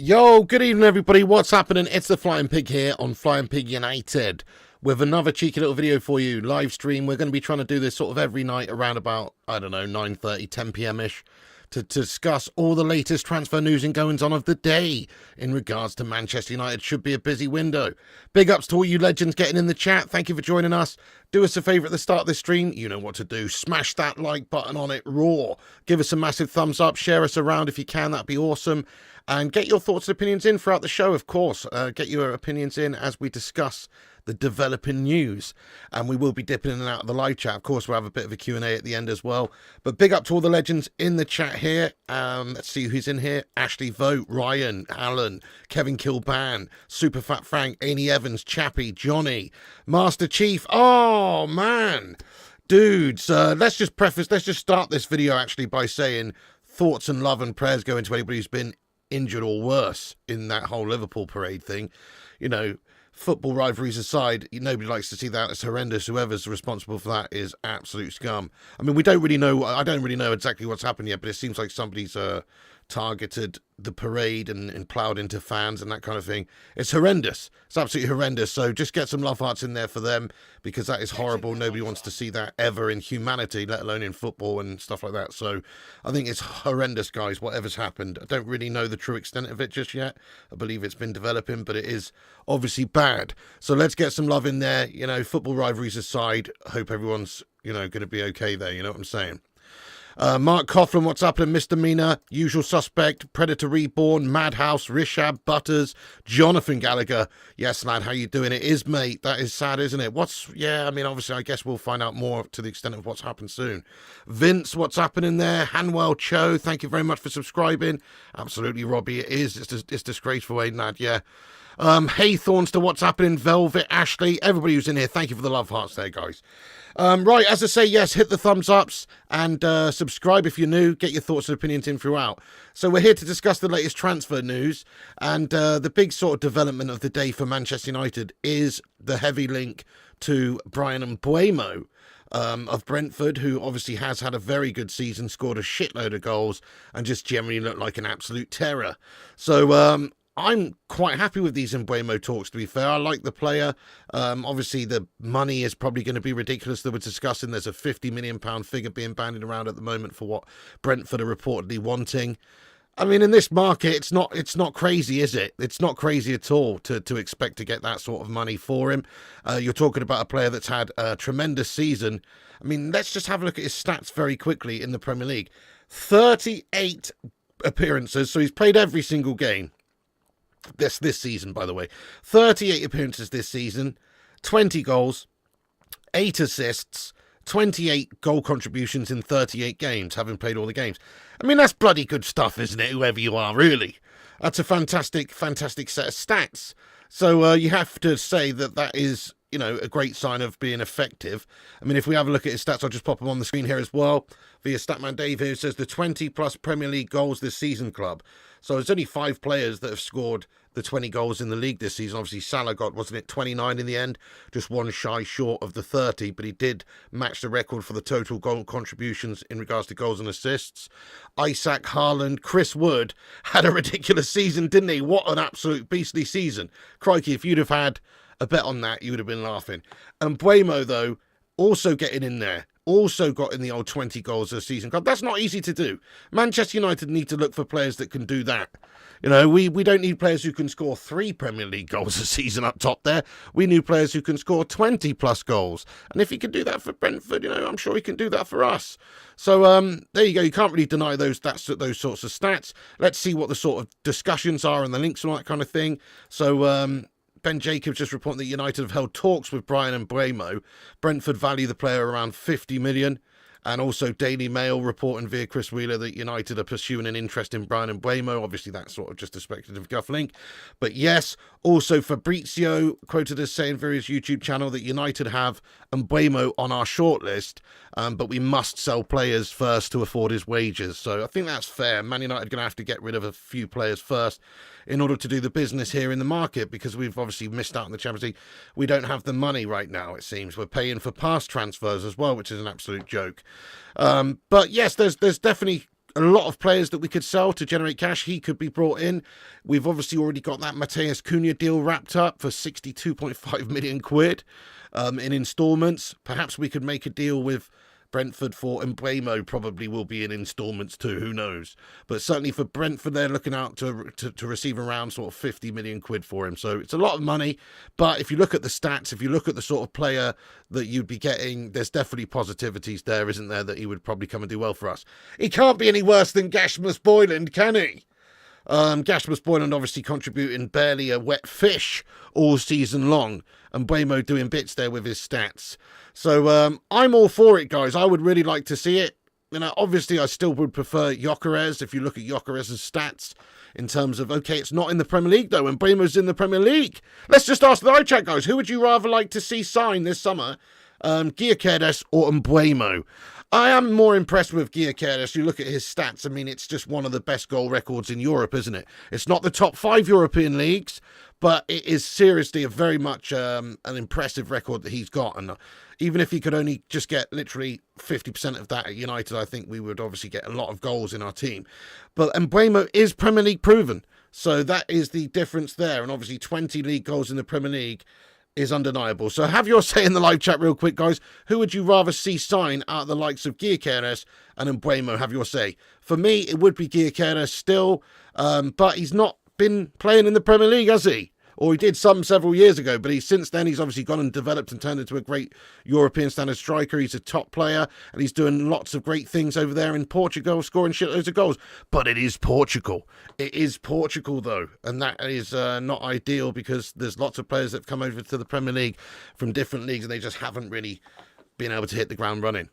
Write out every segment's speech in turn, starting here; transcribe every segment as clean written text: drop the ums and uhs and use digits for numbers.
Yo, good evening everybody, what's happening? It's the Flying Pig here on Flying Pig United with another cheeky little video for you, live stream. We're going to be trying to do this sort of every night around about, I don't know, 9:30, 10 p.m-ish to discuss all the latest transfer news and goings on of the day in regards to Manchester United. Should be a busy window. Big ups to all you legends getting in the chat. Thank you for joining us. Do us a favour at the start of this stream. You know what to do. Smash that like button on it raw. Give us a massive thumbs up. Share us around if you can. That'd be awesome. And get your thoughts and opinions in throughout the show, of course. Get your opinions in as we discuss the developing news. And we will be dipping in and out of the live chat. Of course, we'll have a bit of a Q&A at the end as well. But big up to all the legends in the chat here. Let's see who's in here. Ashley Vogt, Ryan, Alan, Kevin Kilban, Superfat Frank, Amy Evans, Chappie, Johnny, Master Chief. Oh, man. Dudes, let's just start this video actually by saying thoughts and love and prayers go into anybody who's been injured or worse in that whole Liverpool parade thing. You know, football rivalries aside, nobody likes to see that. It's horrendous. Whoever's responsible for that is absolute scum. I mean, I don't really know exactly what's happened yet, but it seems like somebody's targeted the parade and ploughed into fans and that kind of thing. It's horrendous. It's absolutely horrendous. So just get some love hearts in there for them, because that is horrible. Nobody wants to see that ever in humanity, let alone in football and stuff like that. So I think it's horrendous, guys, whatever's happened. I don't really know the true extent of it just yet. I believe it's been developing, but it is obviously bad. So let's get some love in there. You know, football rivalries aside, I hope everyone's, you know, going to be okay there. You know what I'm saying? Mark Coughlin, what's happening? Misdemeanor, Usual Suspect, Predator Reborn, Madhouse, Rishab, Butters, Jonathan Gallagher. Yes, lad, how you doing? It is, mate. That is sad, isn't it? I mean, obviously, I guess we'll find out more to the extent of what's happened soon. Vince, what's happening there? Hanwell Cho, thank you very much for subscribing. Absolutely, Robbie, it is. It's disgraceful, ain't that? Yeah. Haythorns to what's happening, Velvet, Ashley, everybody who's in here, thank you for the love hearts there, guys. Right, as I say, yes, hit the thumbs ups and subscribe if you're new. Get your thoughts and opinions in throughout. So we're here to discuss the latest transfer news, and the big sort of development of the day for Manchester United is the heavy link to Bryan Mbuemo of Brentford, who obviously has had a very good season, scored a shitload of goals, and just generally looked like an absolute terror. So I'm quite happy with these Mbuemo talks, to be fair. I like the player. Obviously, the money is probably going to be ridiculous that we're discussing. There's a £50 million figure being bandied around at the moment for what Brentford are reportedly wanting. I mean, in this market, it's not crazy, is it? It's not crazy at all to expect to get that sort of money for him. You're talking about a player that's had a tremendous season. I mean, let's just have a look at his stats very quickly in the Premier League. 38 appearances, so he's played every single game. This season, by the way. 38 appearances this season, 20 goals, 8 assists, 28 goal contributions in 38 games, having played all the games. I mean, that's bloody good stuff, isn't it, whoever you are, really? That's a fantastic set of stats. So you have to say that is, you know, a great sign of being effective. I mean, if we have a look at his stats, I'll just pop them on the screen here as well. Via Statman Dave here, says the 20-plus Premier League goals this season club. So there's only 5 players that have scored the 20 goals in the league this season. Obviously, Salah got, wasn't it, 29 in the end? Just one shy short of the 30, but he did match the record for the total goal contributions in regards to goals and assists. Isaac, Haaland, Chris Wood had a ridiculous season, didn't he? What an absolute beastly season. Crikey, if you'd have had a bet on that, you would have been laughing. And Mbuemo, though, also getting in there. Also got in the old 20 goals a season club. That's not easy to do. Manchester United need to look for players that can do that. You know, we don't need players who can score 3 Premier League goals a season up top there. We need players who can score 20-plus goals. And if he can do that for Brentford, you know, I'm sure he can do that for us. So there you go. You can't really deny those sorts of stats. Let's see what the sort of discussions are and the links and all that kind of thing. So Ben Jacobs just reporting that United have held talks with Bryan Mbuemo. Brentford value the player around 50 million. And also Daily Mail reporting via Chris Wheeler that United are pursuing an interest in Bryan Mbuemo. Obviously, that's sort of just a speculative guff link. But yes, also Fabrizio quoted as saying via his YouTube channel that United have Mbuemo on our shortlist, but we must sell players first to afford his wages. So I think that's fair. Man United are going to have to get rid of a few players first in order to do the business here in the market, because we've obviously missed out on the Champions League. We don't have the money right now, it seems. We're paying for past transfers as well, which is an absolute joke. But yes, there's definitely a lot of players that we could sell to generate cash. He could be brought in. We've obviously already got that Matheus Cunha deal wrapped up for 62.5 million quid in installments. Perhaps we could make a deal with Brentford for Mbuemo. Probably will be in installments too, who knows. But certainly for Brentford, they're looking out to receive around sort of 50 million quid for him. So it's a lot of money. But if you look at the stats, if you look at the sort of player that you'd be getting, there's definitely positivities there, isn't there, that he would probably come and do well for us. He can't be any worse than Rasmus Hojlund, can he? Rasmus Hojlund obviously contributing barely a wet fish all season long, and Mbuemo doing bits there with his stats. So I'm all for it, guys. I would really like to see it. You know, obviously I still would prefer Gyokeres if you look at Gyokeres' stats in terms of, okay, it's not in the Premier League though, and Mbuemo's in the Premier League. Let's just ask the live chat, guys. Who would you rather like to see sign this summer? Gyokeres or Mbuemo? I am more impressed with Gyokeres. You look at his stats, I mean, it's just one of the best goal records in Europe, isn't it? It's not the top 5 European leagues, but it is seriously a very much an impressive record that he's got. And even if he could only just get literally 50% of that at United, I think we would obviously get a lot of goals in our team. But Mbuemo is Premier League proven, so that is the difference there. And obviously 20 league goals in the Premier League is undeniable. So have your say in the live chat real quick, guys. Who would you rather see sign out of the likes of Gyokeres and Mbuemo? Have your say. For me, it would be Gyokeres still, but he's not been playing in the Premier League, has he? Or he did several years ago, but since then he's obviously gone and developed and turned into a great European standard striker. He's a top player, and he's doing lots of great things over there in Portugal, scoring shitloads of goals. But it is Portugal. It is Portugal, though, and that is not ideal, because there's lots of players that have come over to the Premier League from different leagues, and they just haven't really been able to hit the ground running.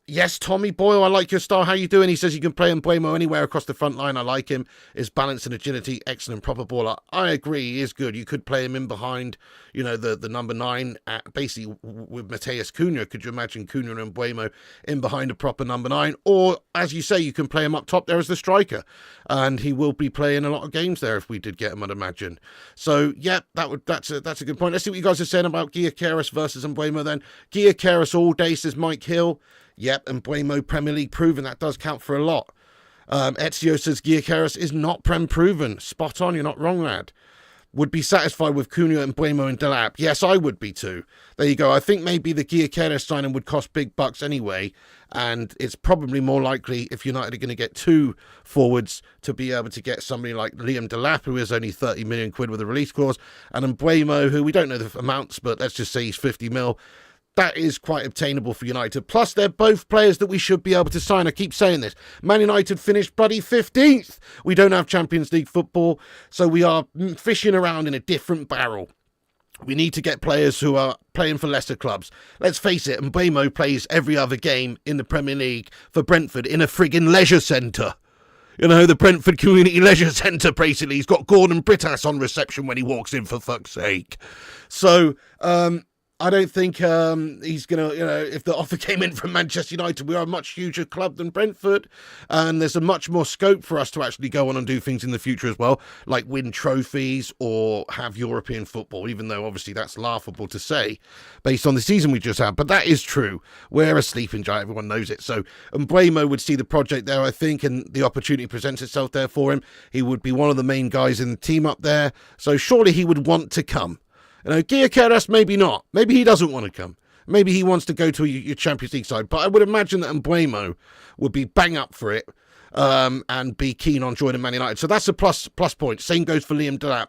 Yes, Tommy Boyle, I like your style. How you doing? He says you can play Mbuemo anywhere across the front line. I like him. His balance and agility, excellent, proper baller. I agree, he is good. You could play him in behind, you know, the number 9, basically with Matheus Cunha. Could you imagine Cunha and Mbuemo in behind a proper number 9? Or, as you say, you can play him up top there as the striker. And he will be playing a lot of games there if we did get him, I'd imagine. So, yeah, that's a good point. Let's see what you guys are saying about Gyokeres versus Mbuemo then. Gyokeres all day, says Mike Hill. Yep, and Mbuemo Premier League proven. That does count for a lot. Ezio says Gyokeres is not Prem proven. Spot on, you're not wrong, lad. Would be satisfied with Cunha and Mbuemo and Delap. Yes, I would be too. There you go. I think maybe the Gyokeres signing would cost big bucks anyway, and it's probably more likely if United are going to get 2 forwards to be able to get somebody like Liam Delap, who is only 30 million quid with a release clause, and Mbuemo, who we don't know the amounts, but let's just say he's 50 mil. That is quite obtainable for United. Plus, they're both players that we should be able to sign. I keep saying this. Man United finished bloody 15th. We don't have Champions League football, so we are fishing around in a different barrel. We need to get players who are playing for lesser clubs. Let's face it, Mbuemo plays every other game in the Premier League for Brentford in a friggin' leisure centre. You know, the Brentford Community Leisure Centre, basically. He's got Gordon Brittas on reception when he walks in, for fuck's sake. So, I don't think he's going to, you know, if the offer came in from Manchester United, we are a much huger club than Brentford, and there's a much more scope for us to actually go on and do things in the future as well, like win trophies or have European football, even though obviously that's laughable to say based on the season we just had, but that is true. We're a sleeping giant, everyone knows it. So Mbuemo would see the project there, I think, and the opportunity presents itself there for him. He would be one of the main guys in the team up there, so surely he would want to come. You know, Gyokeres, maybe not. Maybe he doesn't want to come. Maybe he wants to go to your Champions League side. But I would imagine that Mbuemo would be bang up for it and be keen on joining Man United. So that's a plus point. Same goes for Liam Delap.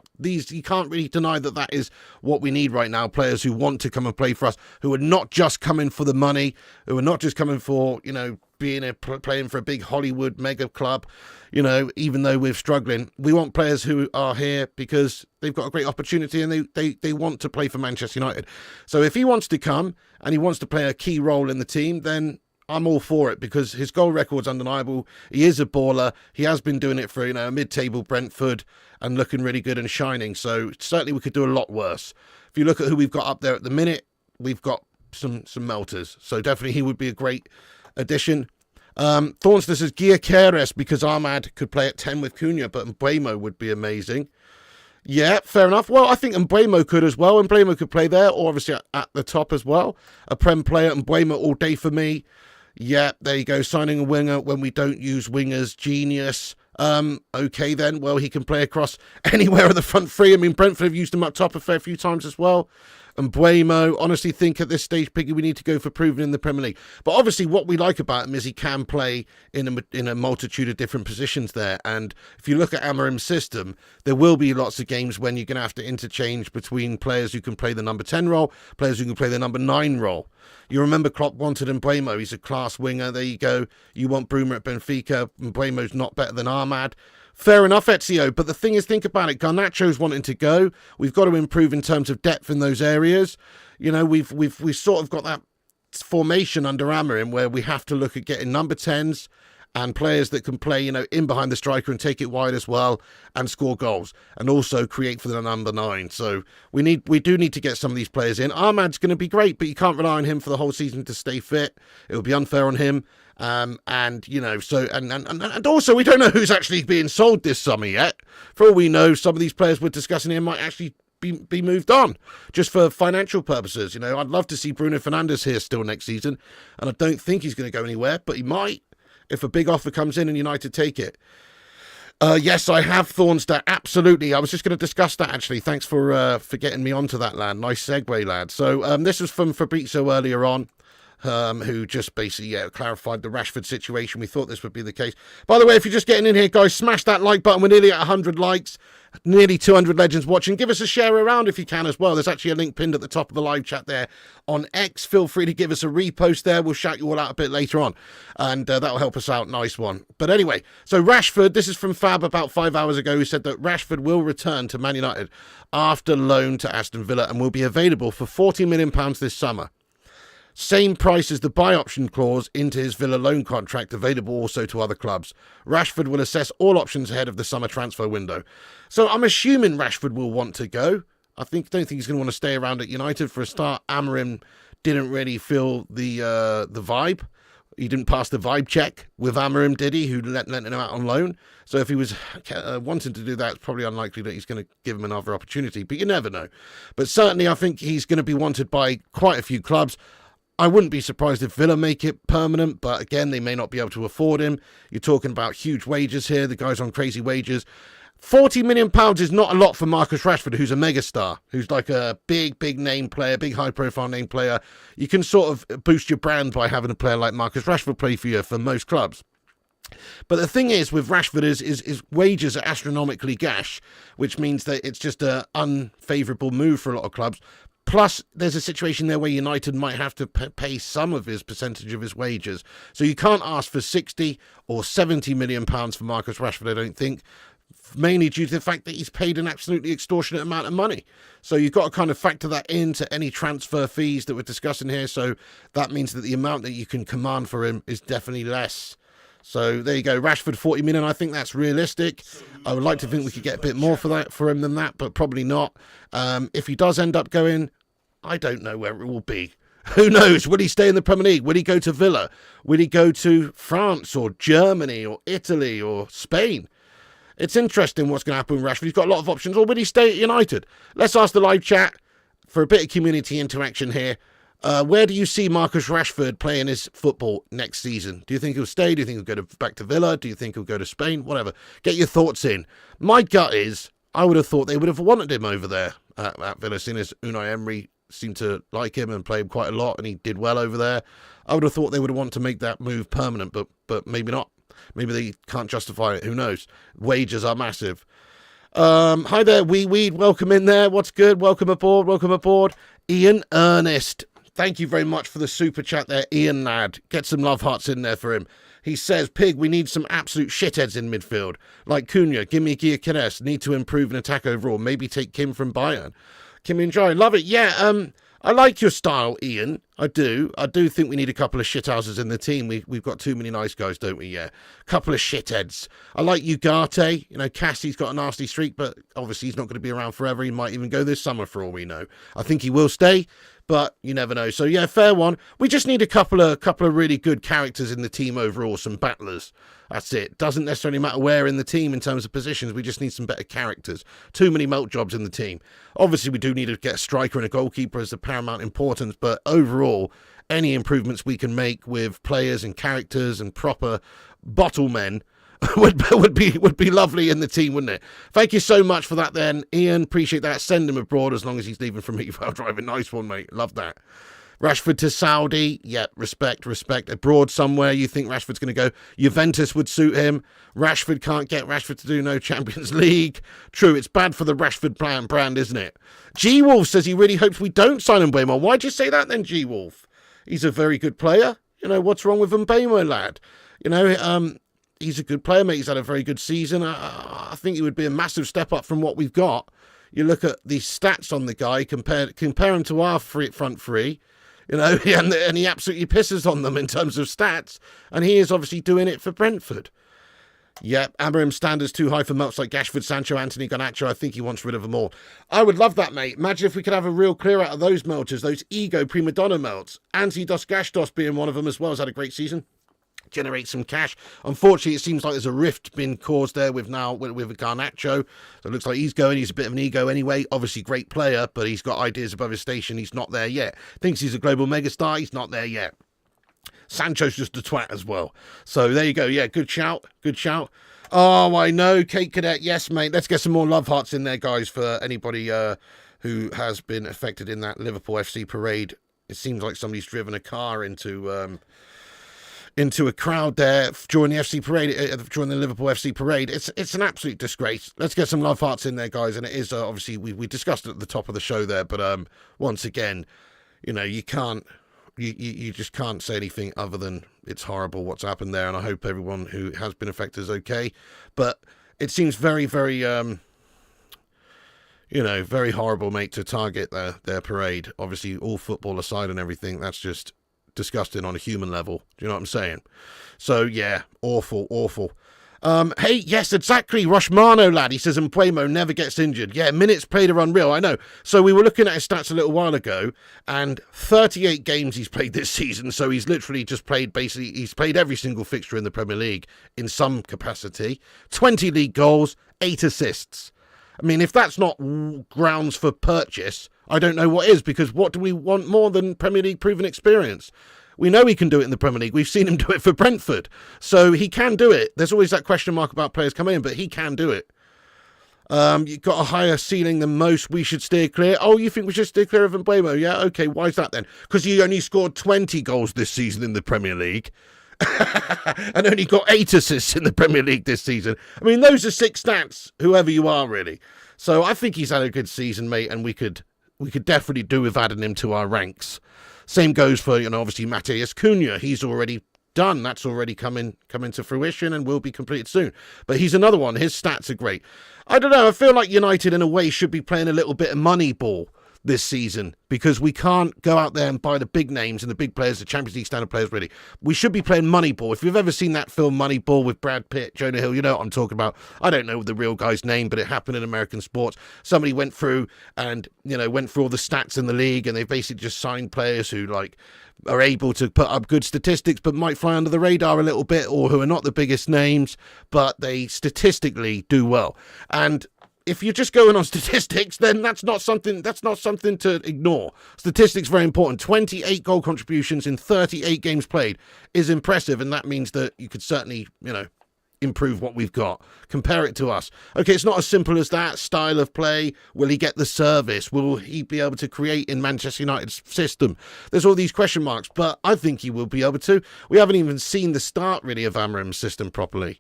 You can't really deny that is what we need right now. Players who want to come and play for us, who are not just coming for the money, who are not just coming for, you know, playing for a big Hollywood mega club, you know, even though we're struggling. We want players who are here because they've got a great opportunity and they want to play for Manchester United. So if he wants to come and he wants to play a key role in the team, then I'm all for it, because his goal record's undeniable. He is a baller. He has been doing it for, you know, a mid-table Brentford and looking really good and shining. So certainly we could do a lot worse. If you look at who we've got up there at the minute, we've got some melters. So definitely he would be a great addition. Thornster says Gyokeres because Ahmad could play at 10 with Cunha, but Mbuemo would be amazing. Yeah, fair enough. Well, I think Mbuemo could as well. Mbuemo could play there, or obviously at the top as well. A Prem player, Mbuemo all day for me. Yeah, there you go. Signing a winger when we don't use wingers. Genius. Okay then. Well, he can play across anywhere in the front three. I mean, Brentford have used him up top a fair few times as well. And Mbuemo, honestly think at this stage, Piggy, we need to go for proven in the Premier League. But obviously what we like about him is he can play in a multitude of different positions there. And if you look at Amorim's system, there will be lots of games when you're going to have to interchange between players who can play the number 10 role, players who can play the number 9 role. You remember Klopp wanted Mbuemo. He's a class winger. There you go. You want Bruma at Benfica. Mbuemo's not better than Ahmad. Fair enough, Ezio, but the thing is, think about it. Garnacho's wanting to go. We've got to improve in terms of depth in those areas. You know, we've sort of got that formation under Amorim where we have to look at getting number 10s and players that can play, you know, in behind the striker and take it wide as well and score goals and also create for the number 9. So we do need to get some of these players in. Ahmad's going to be great, but you can't rely on him for the whole season to stay fit. It would be unfair on him. And you know, so and also we don't know who's actually being sold this summer yet. For all we know, some of these players we're discussing here might actually be moved on just for financial purposes. You know, I'd love to see Bruno Fernandes here still next season, and I don't think he's going to go anywhere, but he might if a big offer comes in and United take it. Yes, I have Thornster. Absolutely. I was just going to discuss that, actually. Thanks for getting me onto that, lad. Nice segue, lad. So this was from Fabrizio earlier on, who just basically clarified the Rashford situation. We thought this would be the case. By the way, if you're just getting in here, guys, smash that like button. We're nearly at 100 likes, nearly 200 legends watching. Give us a share around if you can as well. There's actually a link pinned at the top of the live chat there on X. Feel free to give us a repost there. We'll shout you all out a bit later on, and that'll help us out. Nice one. But anyway, so Rashford, this is from Fab about 5 hours ago, who said that Rashford will return to Man United after loan to Aston Villa and will be available for £40 million this summer. Same price as the buy option clause into his Villa loan contract, available also to other clubs. Rashford will assess all options ahead of the summer transfer window. So I'm assuming Rashford will want to go. Don't think he's going to want to stay around at United for a start. Amorim didn't really feel the vibe. He didn't pass the vibe check with Amorim, did he, who let him out on loan? So if he was wanting to do that, it's probably unlikely that he's going to give him another opportunity. But you never know. But certainly I think he's going to be wanted by quite a few clubs. I wouldn't be surprised if Villa make it permanent, but again, they may not be able to afford him. You're talking about huge wages here. The guy's on crazy wages. £40 million is not a lot for Marcus Rashford, who's a megastar, who's like a big name player, big high-profile name player. You can sort of boost your brand by having a player like Marcus Rashford play for you for most clubs. But the thing is, with Rashford, is wages are astronomically gash, which means that it's just an unfavourable move for a lot of clubs. Plus, there's a situation there where United might have to pay some of his percentage of his wages. So you can't ask for 60 or 70 million pounds for Marcus Rashford, I don't think, mainly due to the fact that he's paid an absolutely extortionate amount of money. So you've got to kind of factor that into any transfer fees that we're discussing here. So that means that the amount that you can command for him is definitely less. So there you go, Rashford 40 million. I think that's realistic. I would like to think we could get a bit more for him than that, but probably not. If he does end up going, I don't know where it will be. Who knows? Will he stay in the Premier League? Will he go to Villa? Will he go to France or Germany or Italy or Spain? It's interesting what's going to happen with Rashford. He's got a lot of options. Or will he stay at United? Let's ask the live chat for a bit of community interaction here. Where do you see Marcus Rashford playing his football next season? Do you think he'll stay? Do you think he'll go back to Villa? Do you think he'll go to Spain? Whatever. Get your thoughts in. My gut is, I would have thought they would have wanted him over there at Villa, seeing as Unai Emery seemed to like him and play him quite a lot, and he did well over there. I would have thought they would want to make that move permanent, but maybe not. Maybe they can't justify it. Who knows? Wages are massive. Hi there, Wee Weed. Welcome in there. What's good? Welcome aboard. Welcome aboard. Ian Ernest. Thank you very much for the super chat there, Ian lad. Get some love hearts in there for him. He says, Pig, we need some absolute shitheads in midfield. Like Cunha, give me Gyokeres. Need to improve an attack overall. Maybe take Kim from Bayern. Kim enjoy. Love it. Yeah, I like your style, Ian. I do. I do think we need a couple of shithouses in the team. We've got too many nice guys, don't we? Yeah. Couple of shitheads. I like Ugarte. You know, Cassie's got a nasty streak, but obviously he's not going to be around forever. He might even go this summer for all we know. I think he will stay, but you never know. So yeah, fair one. We just need a couple of really good characters in the team overall, some battlers. That's it. Doesn't necessarily matter where in the team in terms of positions. We just need some better characters. Too many melt jobs in the team. Obviously, we do need to get a striker and a goalkeeper as the paramount importance, but overall, any improvements we can make with players and characters and proper bottle men would be lovely in the team, wouldn't it? Thank you so much for that then, Ian. Appreciate that. Send him abroad as long as he's leaving from Heathrow driving. Nice one, mate. Love that. Rashford to Saudi. Yep, respect. Abroad somewhere, you think Rashford's going to go. Juventus would suit him. Rashford can't get Rashford to do no Champions League. True, it's bad for the Rashford brand, isn't it? G-Wolf says he really hopes we don't sign Mbuemo. Why'd you say that then, G-Wolf? He's a very good player. You know, what's wrong with Mbuemo, lad? You know, he's a good player, mate. He's had a very good season. I think he would be a massive step up from what we've got. You look at the stats on the guy, compare him to our front three. You know, and he absolutely pisses on them in terms of stats. And he is obviously doing it for Brentford. Yep, Amorim standards too high for melts like Rashford, Sancho, Anthony, Garnacho. I think he wants rid of them all. I would love that, mate. Imagine if we could have a real clear out of those melters, those ego prima donna melts. Anthony Dos Gastos being one of them as well has had a great season. Generate some cash. Unfortunately, it seems like there's a rift being caused there with Garnacho. So it looks like he's going. He's a bit of an ego anyway. Obviously, great player, but he's got ideas above his station. He's not there yet. Thinks he's a global megastar. He's not there yet. Sancho's just a twat as well. So there you go. Yeah, good shout. Good shout. Oh, I know. Kate Cadet. Yes, mate. Let's get some more love hearts in there, guys, for anybody who has been affected in that Liverpool FC parade. It seems like somebody's driven a car into a crowd there during the FC parade, during the Liverpool FC parade. It's an absolute disgrace. Let's get some love hearts in there, guys. And it is obviously we discussed it at the top of the show there, but once again, you know, you just can't say anything other than it's horrible what's happened there. And I hope everyone who has been affected is okay. But it seems very, very very horrible, mate, to target their parade. Obviously, all football aside and everything, that's just disgusting on a human level. Do you know what I'm saying? So yeah, awful. Hey, yes, exactly. Roshmano, lad. He says Mbuemo never gets injured. Yeah, minutes played are unreal. I know. So we were looking at his stats a little while ago, and 38 games he's played this season. So he's literally just played, he's played every single fixture in the Premier League in some capacity. 20 league goals, 8 assists. I mean, if that's not grounds for purchase, I don't know what is, because what do we want more than Premier League proven experience? We know he can do it in the Premier League. We've seen him do it for Brentford. So he can do it. There's always that question mark about players coming in, but he can do it. You've got a higher ceiling than most. We should steer clear. Oh, you think we should steer clear of Mbuemo? Yeah, okay. Why is that then? Because he only scored 20 goals this season in the Premier League. And only got 8 assists in the Premier League this season. I mean, those are 6 stats, whoever you are, really. So I think he's had a good season, mate, and we could definitely do with adding him to our ranks. Same goes for, obviously Matheus Cunha. He's already done. That's already come into fruition and will be completed soon. But he's another one. His stats are great. I don't know. I feel like United, in a way, should be playing a little bit of money ball this season, because we can't go out there and buy the big names and the big players, the Champions League standard players, really. We should be playing Moneyball. If you've ever seen that film Moneyball with Brad Pitt, Jonah Hill, you know what I'm talking about. I don't know the real guy's name, but it happened in American sports. Somebody went through and, went through all the stats in the league, and they basically just signed players who, are able to put up good statistics but might fly under the radar a little bit, or who are not the biggest names, but they statistically do well. And if you're just going on statistics, then that's not something to ignore. Statistics very important. 28 goal contributions in 38 games played is impressive, and that means that you could certainly, improve what we've got. Compare it to us. Okay, it's not as simple as that. Style of play. Will he get the service? Will he be able to create in Manchester United's system? There's all these question marks, but I think he will be able to. We haven't even seen the start, really, of Amorim's system properly.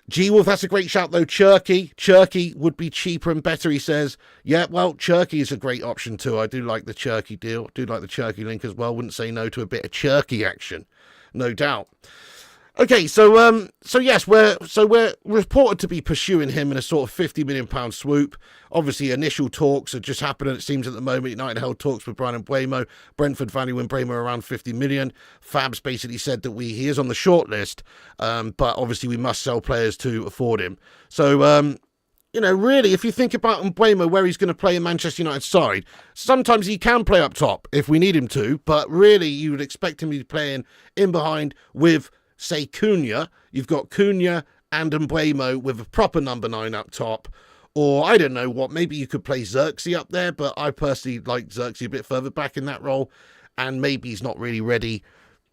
G-Wolf, that's a great shout, though. Cherky would be cheaper and better, he says. Yeah, well, Cherky is a great option, too. I do like the Cherky deal. Do like the Cherky link as well. Wouldn't say no to a bit of Cherky action. No doubt. Okay, so yes, we're reported to be pursuing him in a sort of £50 million swoop. Obviously, initial talks are just happening, it seems, at the moment. United held talks with Bryan Mbuemo. Brentford valuing Mbuemo around 50 million. Fabs basically said that he is on the short list, but obviously we must sell players to afford him. So, really, if you think about Mbuemo, where he's going to play in Manchester United side, sometimes he can play up top if we need him to, but really you would expect him to be playing in behind with, say, Cunha. You've got Cunha and Mbuemo with a proper number 9 up top. Or, I don't know what, maybe you could play Xerxes up there, but I personally like Xerxes a bit further back in that role. And maybe he's not really ready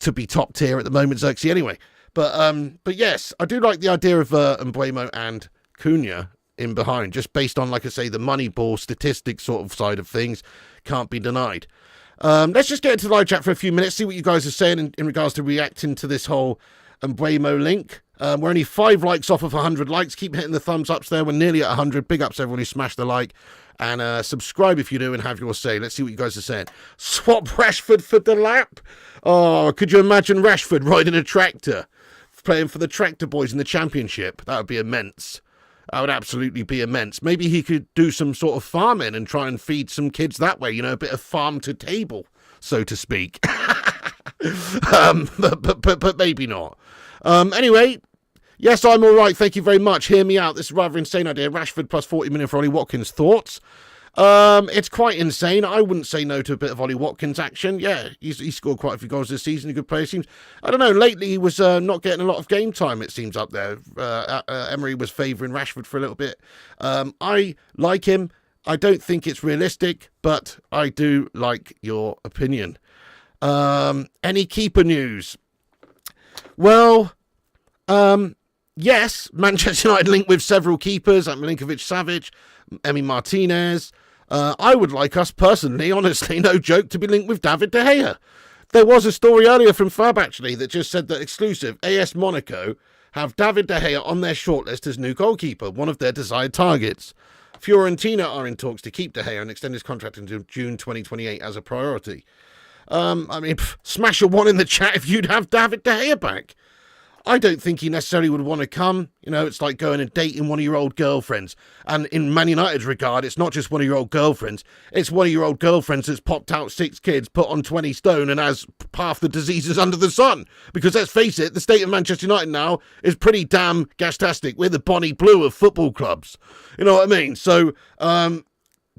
to be top tier at the moment, Xerxes, anyway. But yes, I do like the idea of Mbuemo and Cunha in behind, just based on, like I say, the money ball statistics sort of side of things. Can't be denied. Let's just get into the live chat for a few minutes, see what you guys are saying in regards to reacting to this whole Mbuemo link. We're only 5 likes off of 100 likes. Keep hitting the thumbs ups there. We're nearly at 100. Big ups everyone who smashed the like. And subscribe if you do and have your say. Let's see what you guys are saying. Swap Rashford for Delap. Oh, could you imagine Rashford riding a tractor, playing for the Tractor Boys in the Championship? That would be immense. That would absolutely be immense. Maybe he could do some sort of farming and try and feed some kids that way. A bit of farm to table, so to speak. But maybe not. Anyway, yes, I'm all right. Thank you very much. Hear me out. This is a rather insane idea. Rashford plus 40 million for Ollie Watkins. Thoughts? It's quite insane. I wouldn't say no to a bit of Ollie Watkins action. Yeah, he scored quite a few goals this season. A good player, seems. I don't know. Lately, he was not getting a lot of game time, it seems, up there. Emery was favouring Rashford for a little bit. I like him. I don't think it's realistic, but I do like your opinion. Any keeper news? Well, yes, Manchester United linked with several keepers, like Milinkovic-Savic, Emi Martinez. I would like us personally, honestly, no joke, to be linked with David De Gea. There was a story earlier from Fab, actually, that just said that exclusive AS Monaco have David De Gea on their shortlist as new goalkeeper, one of their desired targets. Fiorentina are in talks to keep De Gea and extend his contract until June 2028 as a priority. Smash a 1 in the chat if you'd have David De Gea back. I don't think he necessarily would want to come. It's like going and dating one of your old girlfriends. And in Man United's regard, it's not just one of your old girlfriends. It's one of your old girlfriends that's popped out 6 kids, put on 20 stone, and has half the diseases under the sun. Because let's face it, the state of Manchester United now is pretty damn gastastic. We're the Bonnie Blue of football clubs. You know what I mean? So,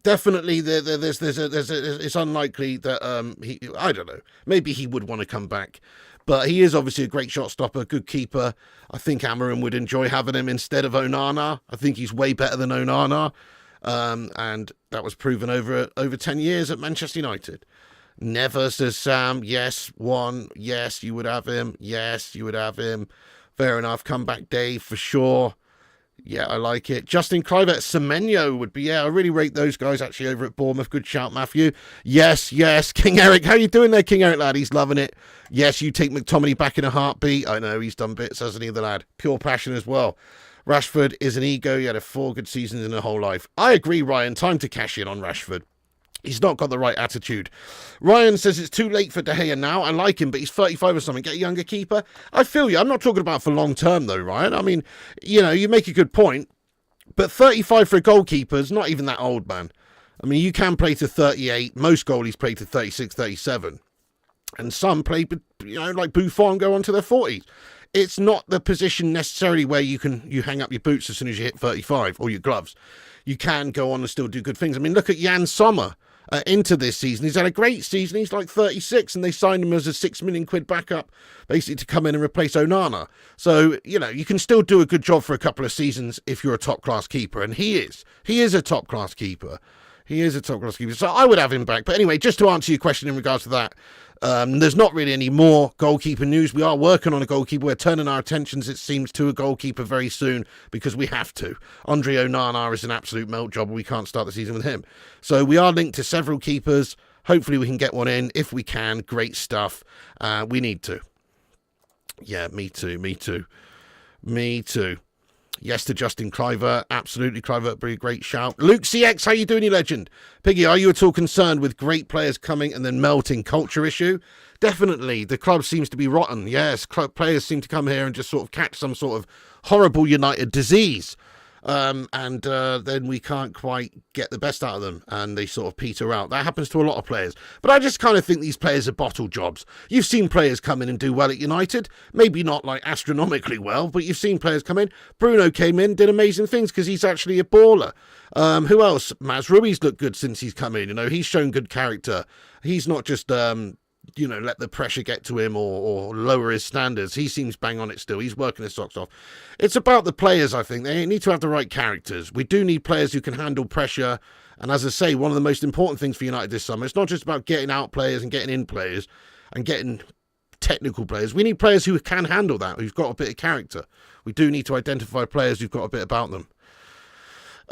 definitely, it's unlikely that I don't know. Maybe he would want to come back. But he is obviously a great shot stopper, good keeper. I think Amorim would enjoy having him instead of Onana. I think he's way better than Onana. And that was proven over 10 years at Manchester United. Never, says Sam. Yes, 1. Yes, you would have him. Yes, you would have him. Fair enough. Comeback Dave for sure. Yeah, I like it. Justin Kluivert, Semenyo would be, yeah, I really rate those guys actually over at Bournemouth. Good shout, Matthew. Yes. King Eric, how you doing there, King Eric, lad? He's loving it. Yes, you take McTominay back in a heartbeat. I know, he's done bits, hasn't he, the lad? Pure passion as well. Rashford is an ego. He had 4 good seasons in a whole life. I agree, Ryan. Time to cash in on Rashford. He's not got the right attitude. Ryan says it's too late for De Gea now. I like him, but he's 35 or something. Get a younger keeper. I feel you. I'm not talking about for long term, though, Ryan. I mean, you make a good point. But 35 for a goalkeeper is not even that old, man. I mean, you can play to 38. Most goalies play to 36, 37. And some play, like Buffon, go on to their 40s. It's not the position necessarily where you hang up your boots as soon as you hit 35, or your gloves. You can go on and still do good things. I mean, look at Jan Sommer. Into this season. He's had a great season. He's like 36 and they signed him as a £6 million backup basically to come in and replace Onana. So, you can still do a good job for a couple of seasons if you're a top-class keeper. And he is a top-class keeper. So I would have him back. But anyway, just to answer your question in regards to that, there's not really any more goalkeeper news. We are working on a goalkeeper. We're turning our attentions, it seems, to a goalkeeper very soon because we have to. Andre Onana is an absolute melt job. We can't start the season with him. So we are linked to several keepers. Hopefully we can get one in. If we can, great stuff. We need to. Yeah, me too. Yes to Justin Cliver. Absolutely, Cliver, be a great shout. Luke CX, how you doing, you legend? Piggy, are you at all concerned with great players coming and then melting culture issue? Definitely. The club seems to be rotten. Yes, club players seem to come here and just sort of catch some sort of horrible United disease. And then we can't quite get the best out of them, and they sort of peter out. That happens to a lot of players. But I just kind of think these players are bottle jobs. You've seen players come in and do well at United, maybe not like astronomically well, but you've seen players come in. Bruno came in, did amazing things because he's actually a baller. Who else? Maz Ruiz looked good since he's come in. You know, he's shown good character. He's not just let the pressure get to him or lower his standards. He seems bang on it still. He's working his socks off. It's about the players, I think. They need to have the right characters. We do need players who can handle pressure. And as I say, one of the most important things for United this summer, it's not just about getting out players and getting in players and getting technical players. We need players who can handle that, who've got a bit of character. We do need to identify players who've got a bit about them.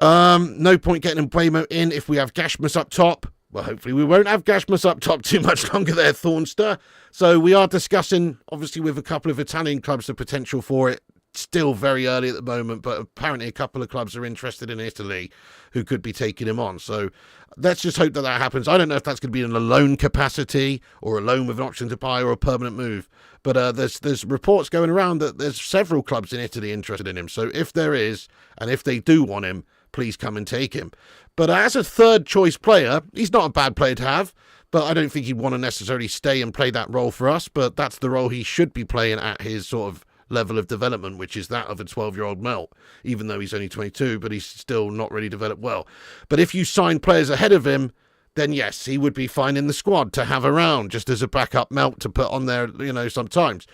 No point getting Mbuemo in if we have Gashmus up top. Well, hopefully we won't have Gashmus up top too much longer there, Thornster. So we are discussing, obviously, with a couple of Italian clubs, the potential for it. Still very early at the moment, but apparently a couple of clubs are interested in Italy who could be taking him on. So let's just hope that that happens. I don't know if that's going to be in a loan capacity or a loan with an option to buy or a permanent move. But there's reports going around that there's several clubs in Italy interested in him. So if there is, and if they do want him, please come and take him. But as a third choice player, he's not a bad player to have, but I don't think he'd want to necessarily stay and play that role for us. But that's the role he should be playing at his sort of level of development, which is that of a 12-year-old melt, even though he's only 22, but he's still not really developed well. But if you sign players ahead of him, then yes, he would be fine in the squad to have around just as a backup melt to put on there, sometimes.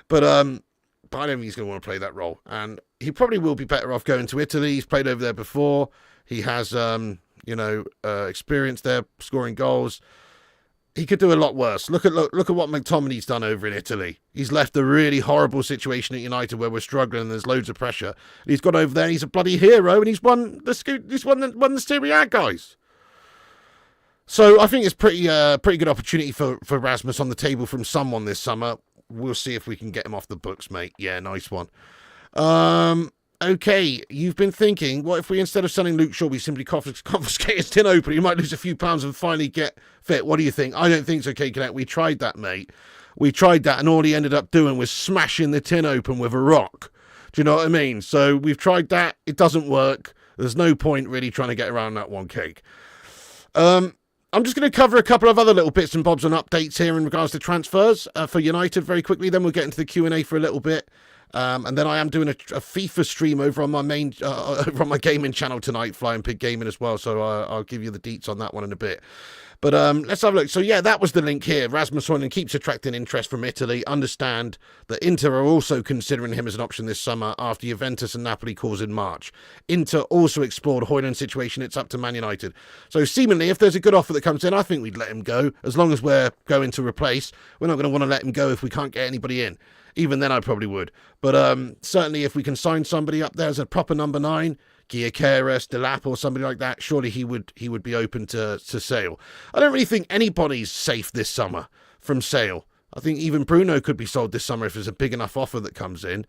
But I don't think he's going to want to play that role. And he probably will be better off going to Italy. He's played over there before. He has, experience there, scoring goals. He could do a lot worse. Look at what McTominay's done over in Italy. He's left a really horrible situation at United where we're struggling and there's loads of pressure. And he's gone over there and he's a bloody hero and he's won the Serie A, guys. So I think it's pretty good opportunity for Rasmus on the table from someone this summer. We'll see if we can get him off the books, mate. Yeah, nice one. Okay, you've been thinking, what if we, instead of selling Luke Shaw, we simply confiscate his tin opener? He might lose a few pounds and finally get fit. What do you think? I don't think so, K-Connect. We tried that, mate. We tried that, and all he ended up doing was smashing the tin open with a rock. Do you know what I mean? So we've tried that. It doesn't work. There's no point really trying to get around that one, Cake. I'm just going to cover a couple of other little bits and bobs and updates here in regards to transfers for United very quickly. Then we'll get into the Q&A for a little bit. And then I am doing a FIFA stream over on my main over on my gaming channel tonight, Flying Pig Gaming as well. So I'll give you the deets on that one in a bit. But let's have a look. So yeah, that was the link here. Rasmus Hojlund keeps attracting interest from Italy. Understand that Inter are also considering him as an option this summer after Juventus and Napoli calls in March. Inter also explored Hojlund's situation. It's up to Man United. So seemingly, if there's a good offer that comes in, I think we'd let him go. As long as we're going to replace, we're not going to want to let him go if we can't get anybody in. Even then, I probably would. But certainly, if we can sign somebody up there as a proper number 9, Gyokeres, Delap, or somebody like that, surely he would be open to sale. I don't really think anybody's safe this summer from sale. I think even Bruno could be sold this summer if there's a big enough offer that comes in.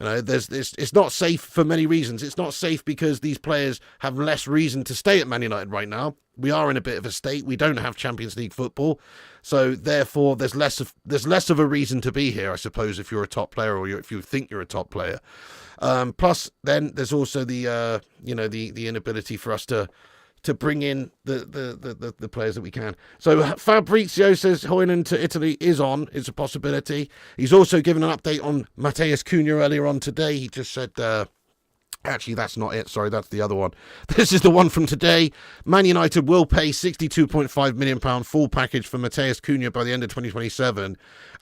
You know, it's not safe for many reasons. It's not safe because these players have less reason to stay at Man United right now. We are in a bit of a state. We don't have Champions League football, so therefore there's less of a reason to be here, I suppose, if you're a top player or if you think you're a top player. Plus, then there's also the inability for us to bring in the players that we can. So Fabrizio says Hojlund to Italy is a possibility. He's also given an update on Matheus Cunha earlier on today. He just said, actually, that's not it. Sorry, that's the other one. This is the one from today. Man United will pay £62.5 million full package for Matheus Cunha by the end of 2027.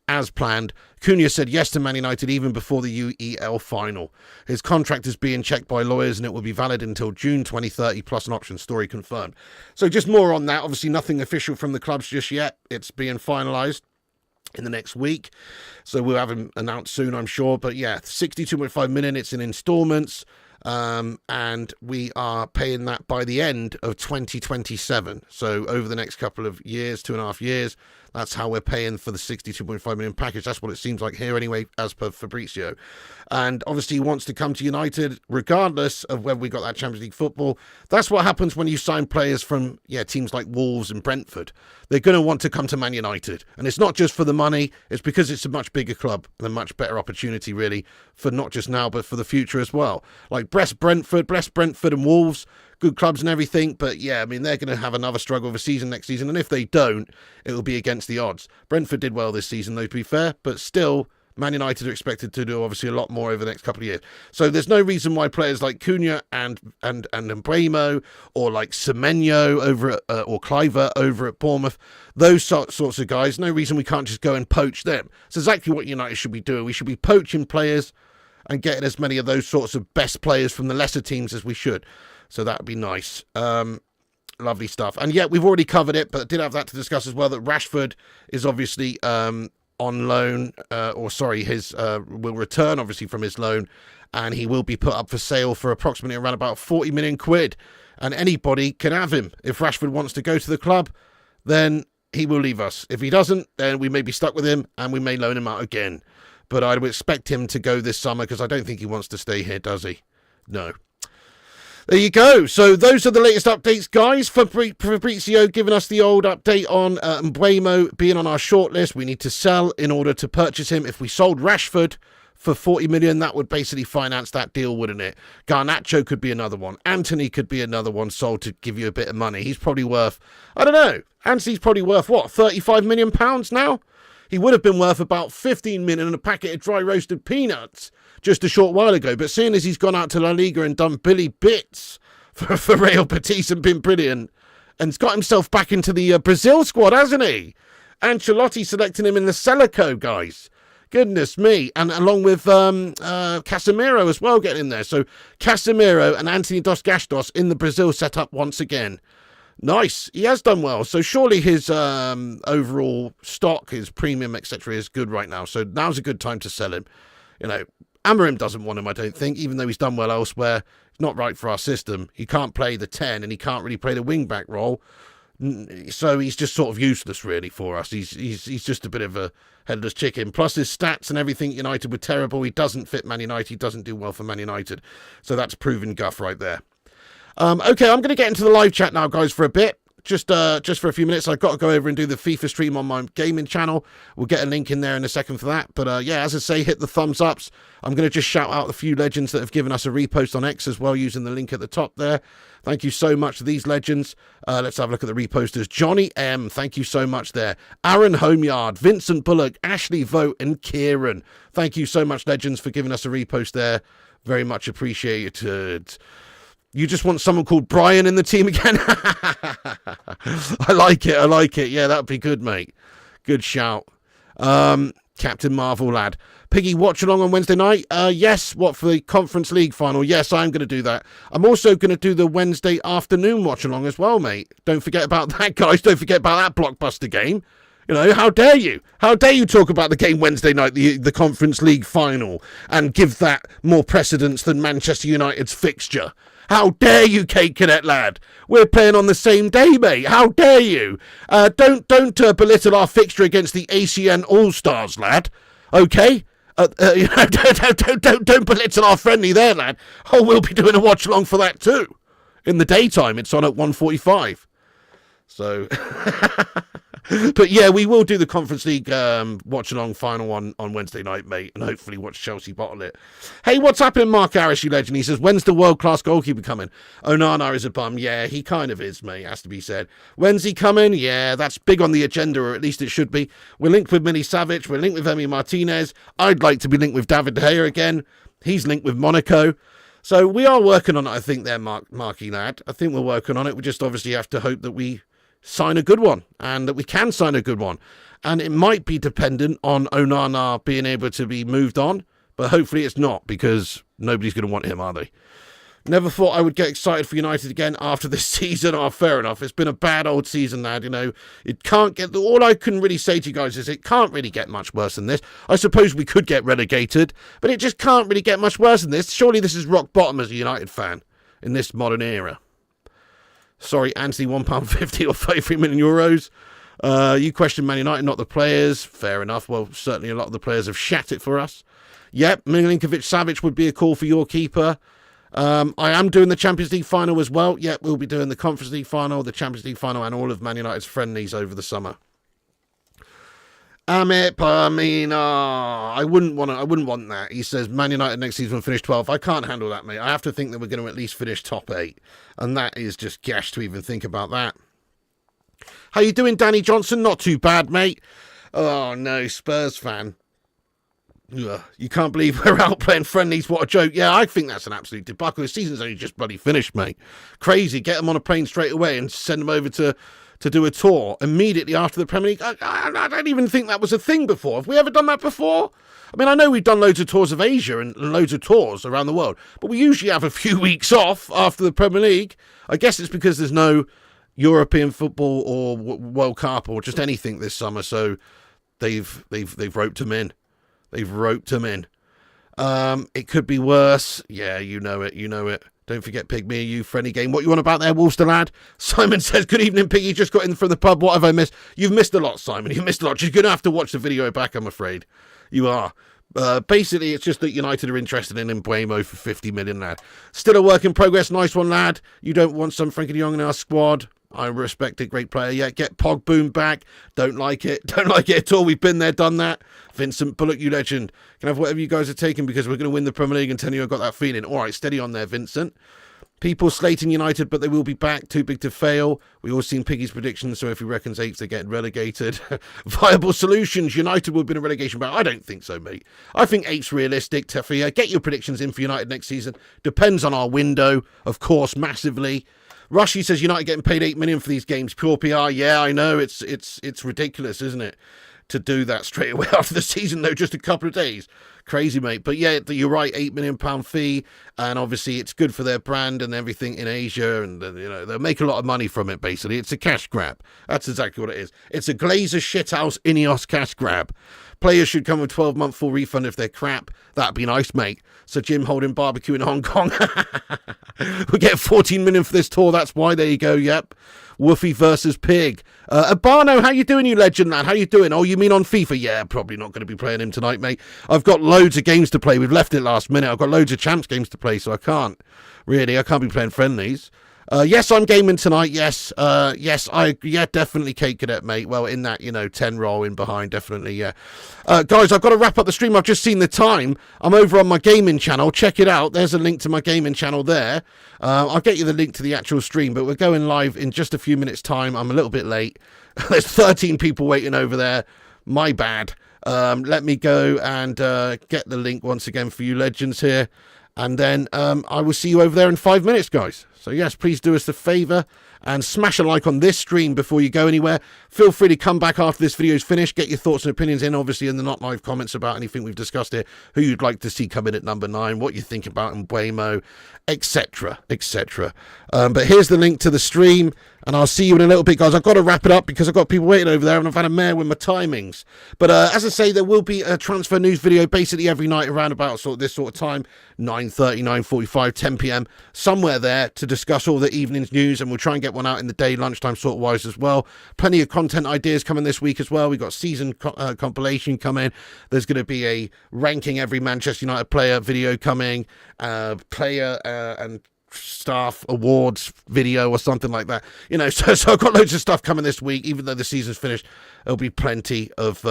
As planned, Cunha said yes to Man United even before the UEL final. His contract is being checked by lawyers and it will be valid until June 2030 plus an option. Story confirmed. So just more on that. Obviously nothing official from the clubs just yet. It's being finalised in the next week. So we'll have him announced soon, I'm sure. But yeah, 62.5 million. It's in instalments. and we are paying that by the end of 2027. So over the next couple of years, 2.5 years, that's how we're paying for the 62.5 million package. That's what it seems like here anyway, as per Fabrizio. And obviously he wants to come to United regardless of whether we got that Champions League football. That's what happens when you sign players from teams like Wolves and Brentford. They're going to want to come to Man United. And it's not just for the money, it's because it's a much bigger club and a much better opportunity really for not just now but for the future as well. Like Brentford and Wolves, good clubs and everything, but yeah, I mean, they're going to have another struggle of a season next season, and if they don't, it will be against the odds. Brentford did well this season, though, to be fair, but still, Man United are expected to do obviously a lot more over the next couple of years. So there's no reason why players like Cunha and Mbuemo, or like Semenyo over at, or Cliver over at Bournemouth, those sorts of guys, no reason we can't just go and poach them. It's exactly what United should be doing. We should be poaching players and getting as many of those sorts of best players from the lesser teams as we should. So that would be nice. Lovely stuff. And yeah, we've already covered it, but did have that to discuss as well, that Rashford is obviously on loan, his will return obviously from his loan, and he will be put up for sale for approximately around about 40 million quid. And anybody can have him. If Rashford wants to go to the club, then he will leave us. If he doesn't, then we may be stuck with him and we may loan him out again. But I would expect him to go this summer because I don't think he wants to stay here, does he? No. There you go. So those are the latest updates, guys. Fabrizio giving us the old update on Mbuemo being on our shortlist. We need to sell in order to purchase him. If we sold Rashford for 40 million, that would basically finance that deal, wouldn't it? Garnacho could be another one. Anthony could be another one sold to give you a bit of money. He's probably worth, I don't know, Anthony's probably worth, what, 35 million pounds now? He would have been worth about 15 million and a packet of dry roasted peanuts just a short while ago. But seeing as he's gone out to La Liga and done Billy Bits for Real Betis and been brilliant, and he's got himself back into the Brazil squad, hasn't he? Ancelotti selecting him in the Selico, guys. Goodness me. And along with Casemiro as well getting in there. So Casemiro and Anthony Dos Gastos in the Brazil setup once again. Nice. He has done well. So surely his overall stock, his premium, etc. is good right now. So now's a good time to sell him. You know, Amorim doesn't want him, I don't think, even though he's done well elsewhere. It's not right for our system. He can't play the 10 and he can't really play the wing-back role. So he's just sort of useless, really, for us. He's just a bit of a headless chicken. Plus his stats and everything at United were terrible. He doesn't fit Man United. He doesn't do well for Man United. So that's proven guff right there. Okay, I'm going to get into the live chat now, guys, for a bit. Just for a few minutes. I've got to go over and do the FIFA stream on my gaming channel. We'll get a link in there in a second for that. But yeah, as I say, hit the thumbs ups. I'm going to just shout out a few legends that have given us a repost on X as well, using the link at the top there. Thank you so much to these legends. Let's have a look at the reposters. Johnny M, thank you so much there. Aaron Homeyard, Vincent Bullock, Ashley Vogt, and Kieran. Thank you so much, legends, for giving us a repost there. Very much appreciated. You just want someone called Brian in the team again? I like it. Yeah, that'd be good, mate. Good shout. Captain Marvel, lad. Piggy, watch along on Wednesday night? Yes. What, for the Conference League final? Yes, I'm going to do that. I'm also going to do the Wednesday afternoon watch along as well, mate. Don't forget about that, guys. Don't forget about that blockbuster game. You know, how dare you? How dare you talk about the game Wednesday night, the Conference League final, and give that more precedence than Manchester United's fixture? How dare you, Kate Cadet lad? We're playing on the same day, mate. How dare you? Don't belittle our fixture against the ACN All-Stars, lad. Okay? Don't belittle our friendly there, lad. Oh, we'll be doing a watch-along for that too. In the daytime, it's on at 1:45. So... But yeah, we will do the Conference League watch-along final on Wednesday night, mate, and hopefully watch Chelsea bottle it. Hey, what's happening, Mark Harris, you legend? He says, when's the world-class goalkeeper coming? Onana is a bum. Yeah, he kind of is, mate, has to be said. When's he coming? Yeah, that's big on the agenda, or at least it should be. We're linked with Milicevic. We're linked with Emi Martinez. I'd like to be linked with David De Gea again. He's linked with Monaco. So we are working on it, I think, there, Marky lad. I think we're working on it. We just obviously have to hope that we sign a good one, and that we can sign a good one. And it might be dependent on Onana being able to be moved on, but hopefully it's not, because nobody's going to want him, are they? Never thought I would get excited for United again after this season. Oh, fair enough. It's been a bad old season, lad. You know, it can't get... All I can really say to you guys is it can't really get much worse than this. I suppose we could get relegated, but it just can't really get much worse than this. Surely this is rock bottom as a United fan in this modern era. Sorry, Anthony, £1.50 or 33 million euros. You question Man United, not the players. Fair enough. Well, certainly a lot of the players have shat it for us. Yep, Milinkovic-Savic would be a call for your keeper. I am doing the Champions League final as well. Yeah, we'll be doing the Conference League final, the Champions League final, and all of Man United's friendlies over the summer. I wouldn't want that. He says Man United next season will finish 12th. I can't handle that, mate. I have to think that we're going to at least finish top 8, and that is just gash to even think about that. How you doing, Danny Johnson? Not too bad, mate. Oh no, Spurs fan. Ugh, you can't believe we're out playing friendlies. What a joke. Yeah, I think that's an absolute debacle. The season's only just bloody finished, mate. Crazy. Get them on a plane straight away and send them over to do a tour immediately after the Premier League. I don't even think that was a thing before. Have we ever done that before? I mean, I know we've done loads of tours of Asia and loads of tours around the world, but we usually have a few weeks off after the Premier League. I guess it's because there's no European football or World Cup or just anything this summer, so they've roped them in. They've roped them in. It could be worse. Yeah, you know it. Don't forget, Pig, me and you, friendly game. What you want about there, Wolfster lad? Simon says, good evening, Piggy. Just got in from the pub. What have I missed? You've missed a lot, Simon. You've missed a lot. You're going to have to watch the video back, I'm afraid. You are. Basically, it's just that United are interested in Mbuemo for 50 million, lad. Still a work in progress. Nice one, lad. You don't want some Frankie de Jong in our squad. I respect it. Great player. Yeah, get Pogboom back. Don't like it. Don't like it at all. We've been there, done that. Vincent Bullock, you legend. Can I have whatever you guys are taking because we're going to win the Premier League and tell you I've got that feeling. All right, steady on there, Vincent. People slating United, but they will be back. Too big to fail. We all seen Piggy's predictions, so if he reckons 8th, they're getting relegated. Viable solutions. United will be in a relegation battle. I don't think so, mate. I think 8th's realistic. Tefia, get your predictions in for United next season. Depends on our window, of course, massively. Rushy says United getting paid 8 million for these games. Pure PR. Yeah, I know. It's ridiculous, isn't it? To do that straight away after the season, though, just a couple of days. Crazy, mate. But yeah, you're right, £8 million fee, and obviously it's good for their brand and everything in Asia, and they'll make a lot of money from it, basically. It's a cash grab. That's exactly what it is. It's a Glazer shithouse Ineos cash grab. Players should come with 12-month full refund if they're crap. That'd be nice, mate. So Jim holding barbecue in Hong Kong. We get 14 million for this tour. That's why. There you go. Yep. Woofy versus Pig. Abano, how you doing, you legend, lad? How you doing? Oh, you mean on FIFA? Yeah, probably not going to be playing him tonight, mate. I've got loads of games to play. We've left it last minute. I've got loads of champs games to play, so I can't. Really, I can't be playing friendlies. Yes, I'm gaming tonight. Yes, definitely Kate Cadet, mate. Well, in that, 10 roll in behind, definitely, yeah. Guys, I've got to wrap up the stream. I've just seen the time. I'm over on my gaming channel. Check it out. There's a link to my gaming channel there. I'll get you the link to the actual stream, but we're going live in just a few minutes' time. I'm a little bit late. There's 13 people waiting over there. My bad. Let me go and get the link once again for you legends here. And then I will see you over there in 5 minutes, guys. So, yes, please do us a favour and smash a like on this stream before you go anywhere. Feel free to come back after this video is finished. Get your thoughts and opinions in, obviously, in the not live comments about anything we've discussed here. Who you'd like to see come in at number 9, what you think about Mbuemo, etc., etc. But here's the link to the stream, and I'll see you in a little bit, guys. I've got to wrap it up because I've got people waiting over there, and I've had a mare with my timings. But as I say, there will be a transfer news video basically every night around about this sort of time, 9:30, 9:45, 10 p.m, somewhere there to discuss all the evening's news, and we'll try and get one out in the day, lunchtime sort of wise as well. Plenty of content ideas coming this week as well. We've got season compilation coming. There's going to be a ranking every Manchester United player video coming, player and staff awards video or something like that, so I've got loads of stuff coming this week. Even though the season's finished, there'll be plenty of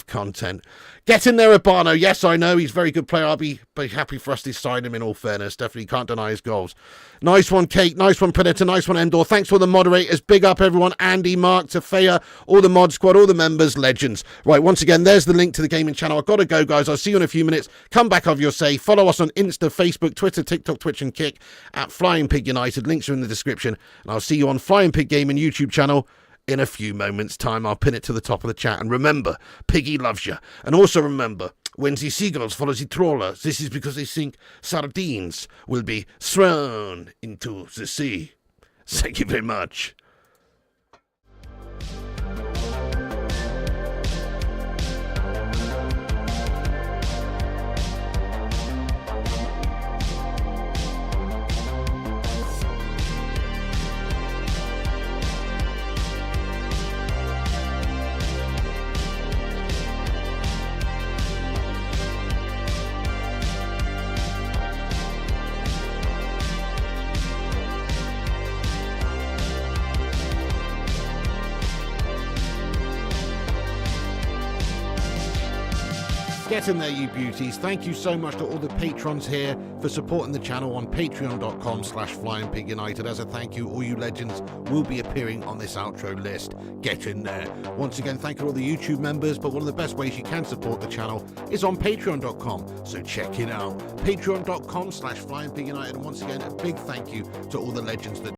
content. Get in there, Abano. Yes, I know he's a very good player. I'll be happy for us to sign him, in all fairness. Definitely can't deny his goals. Nice one, Kate. Nice one, Predator. Nice one, Endor. Thanks for the moderators. Big up, everyone. Andy, Mark, Tafea, all the mod squad, all the members, legends. Right, once again, there's the link to the gaming channel. I've got to go, guys. I'll see you in a few minutes. Come back, have your say. Follow us on Insta, Facebook, Twitter, TikTok, Twitch, and Kick at Flying Pig United. Links are in the description. And I'll see you on Flying Pig Gaming YouTube channel in a few moments' time. I'll pin it to the top of the chat. And remember, Piggy loves you. And also remember, When the seagulls follow the trawler, this is because they think sardines will be thrown into the sea. Thank you very much. Get in there, you beauties. Thank you so much to all the patrons here for supporting the channel on patreon.com/FlyingPigUnited. As a thank you, all you legends will be appearing on this outro list. Get in there. Once again, thank you to all the YouTube members, but one of the best ways you can support the channel is on patreon.com, so check it out. Patreon.com/FlyingPigUnited. And once again, a big thank you to all the legends that